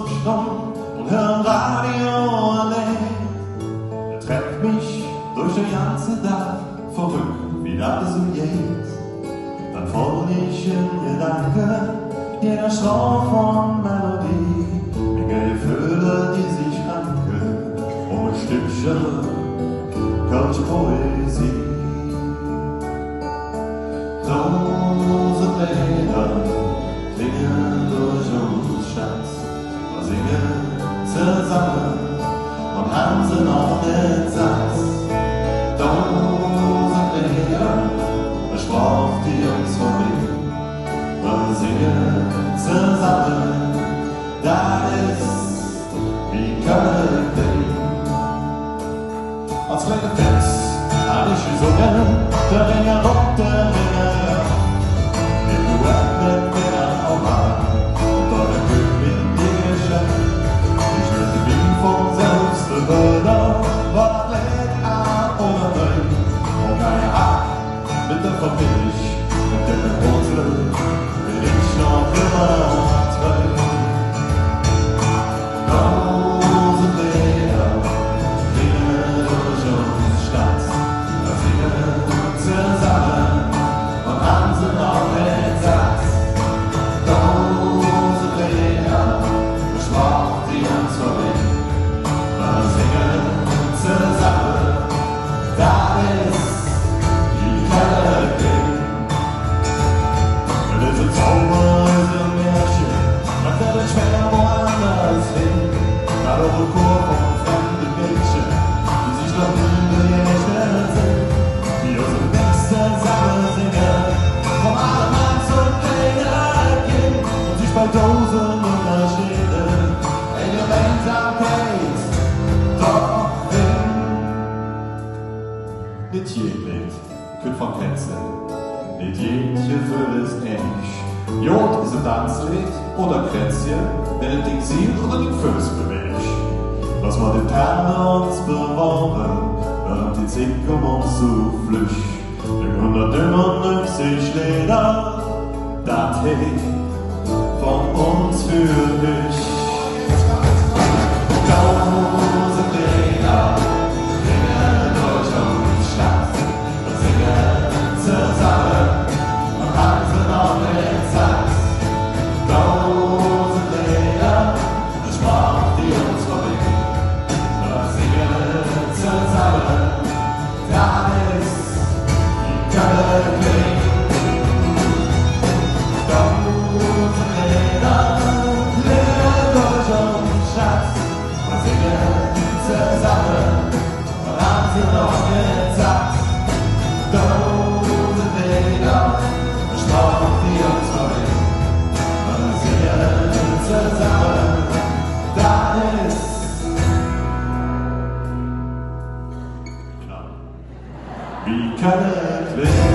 Zug stumm und hör Radio allein. Er trägt mich durch den ganzen Tag verrückt, wie das so geht. Dann folge ich in Gedanken jeder Strophe von Melodie. Menge Gefühle, die sich ranken, ein Stückchen kölsche Poesie. Tausend Lieder klingen durch uns Schatz. Wir singen zusammen und haben sie noch den Satz. Tausend Lieder, eine Sprache, die uns verbindet. Wir singen zusammen, das ist wie Köln. Als kleine Fans hatte ich gesungen, der Ringer rock, der Ringer rock. Den Duett mit mir auch mal, und da der König die Geschäft. Ich löse mich von selbst über, war Athlet A oder B. Und keine A, bitte verbind ich, mit der Wurzel bin ich noch immer treu. Tausend Lieder klingen durch uns Stadt. Wir singen zusammen und haben sie noch den Satz. Tausend Lieder, eine Sprache, die uns verbindet. Wir singen zusammen, das ist die Köln. Diese Zauber ist ein Märchen, man fährt es schwer woanders hin. Gerade wohl Chor von fremden Mädchen, die sich noch nie begegnet sind. Die aus dem nächsten Sache singen, vom Allmann zum kleinen Kind. Und sich bei tausend Unterschieden in Gemeinsamkeit doch finden. Nicht jedes Lied könnt von Kätzen. Nicht jedes Gefühl ist ähnlich. Jod ist ein Tanzlied oder Krätzchen, wenn es dich sieht oder die Füße bewegt. Lass mal den Terne uns bewahren, während die Zeit kommt uns zu Flüch. Den 195 Lieder, das Hit von uns für dich. Tausend Lieder klingen durch uns Stadt. Wir singen zusammen und haben sie noch den Satz. Tausend Lieder, eine Sprache, die uns verbindet. Wir singen zusammen, das ist die Köln. Tausend Lieder klingen durch uns Schatz. Wir singen zusammen und haben sie noch den Satz. Tausend Lieder, eine Sprache, die uns verbindet. Wir singen zusammen, das ist genau wie Köln klingt.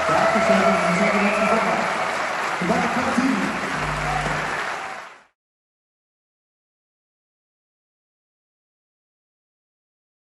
Dankeschön, das ist ja die letzte Sache.